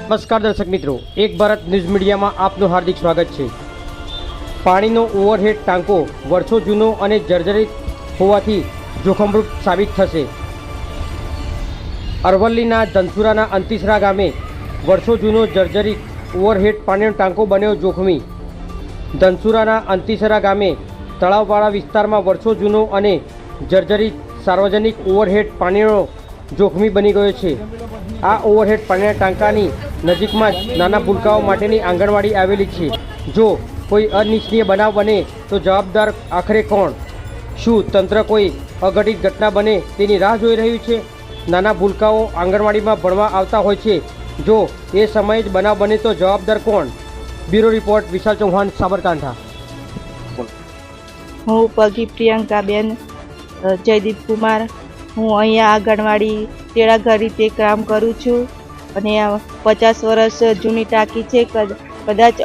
નમસ્કાર દર્શક મિત્રો, એક ભારત ન્યૂઝ મીડિયામાં આપનું હાર્દિક સ્વાગત છે। પાણીનો ઓવરહેડ ટાંકો વર્ષો જૂનો અને જર્જરિત હોવાથી જોખમરૂપ સાબિત થશે। અરવલ્લીના ધનસુરાના અંતિસરા ગામે વર્ષો જૂનો જર્જરિત ઓવરહેડ પાણીનો ટાંકો બન્યો જોખમી। ધનસુરાના અંતિસરા ગામે તળાવવાળા વિસ્તારમાં વર્ષો જૂનો અને જર્જરિત સાર્વજનિક ઓવરહેડ પાણીનો જોખમી બની ગયો છે। આ ઓવરહેડ પાણીના ટાંકાની નજીકમાં જ નાના ભૂલકાઓ માટેની આંગણવાડી આવેલી છે। જો કોઈ અનિચ્છનીય બનાવ બને તો જવાબદાર આખરે કોણ? શું તંત્ર કોઈ અઘટિત ઘટના બને તેની રાહ જોઈ રહ્યું છે? નાના ભૂલકાઓ આંગણવાડીમાં ભણવા આવતા હોય છે, જો એ સમયે જ બનાવ બને તો જવાબદાર કોણ? બ્યુરો રિપોર્ટ વિશાલ ચૌહાણ, સાબરકાંઠા। હું પગી પ્રિયંકાબેન જયદીપ કુમાર, હું અહીંયા આંગણવાડી તેડાગર રીતે કામ કરું છું અને 50 વર્ષ જૂની ટાંકી છે। કદાચ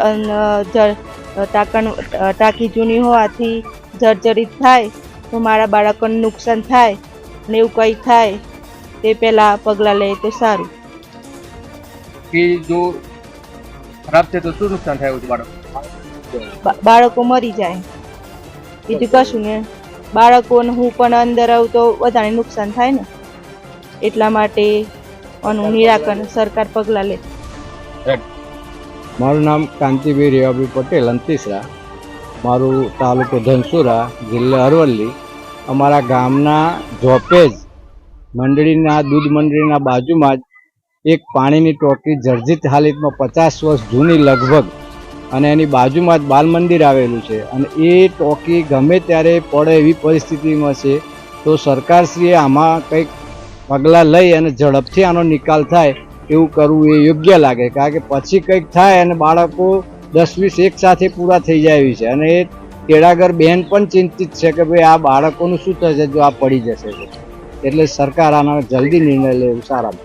ટાંકી જૂની હોવાથી જર્જરિત થાય તો મારા બાળકોને નુકસાન થાય અને એવું કંઈ થાય તે પહેલાં પગલાં લે તો સારું। કે જો ખરાબ છે તો શું નુકસાન થાય? બાળકો મરી જાય, બીજું કશું ને। બાળકોને હું પણ અંદર આવું તો વધારે નુકસાન થાય ને, એટલા માટે આનું નિરાકરણ સરકાર પગલાં લે। મારું નામ કાંતિભાઈ રેવાભાઈ પટેલ, અંતિસરા, મારું તાલુકો ધનસુરા, જિલ્લા અરવલ્લી। અમારા ગામના જોપેજ મંડળીના દૂધ મંડળીના બાજુમાં જ એક પાણીની ટાંકી જર્જરિત હાલતમાં 50 વર્ષ જૂની લગભગ, અને એની બાજુમાં જ બાલ મંદિર આવેલું છે, અને એ ટાંકી ગમે ત્યારે પડે એવી પરિસ્થિતિમાં છે। તો સરકારશ્રીએ આમાં કંઈક પગલાં લઈ અને ઝડપથી આનો નિકાલ થાય એવું કરવું એ યોગ્ય લાગે, કારણ કે પછી કંઈક થાય અને બાળકો 10-20 એક સાથે પૂરા થઈ જાય એવી છે। અને એ તેડાગર બેન પણ ચિંતિત છે કે ભાઈ આ બાળકોનું શું થશે જો આ પડી જશે, એટલે સરકાર આનો જલ્દી નિર્ણય લે એવું સારા।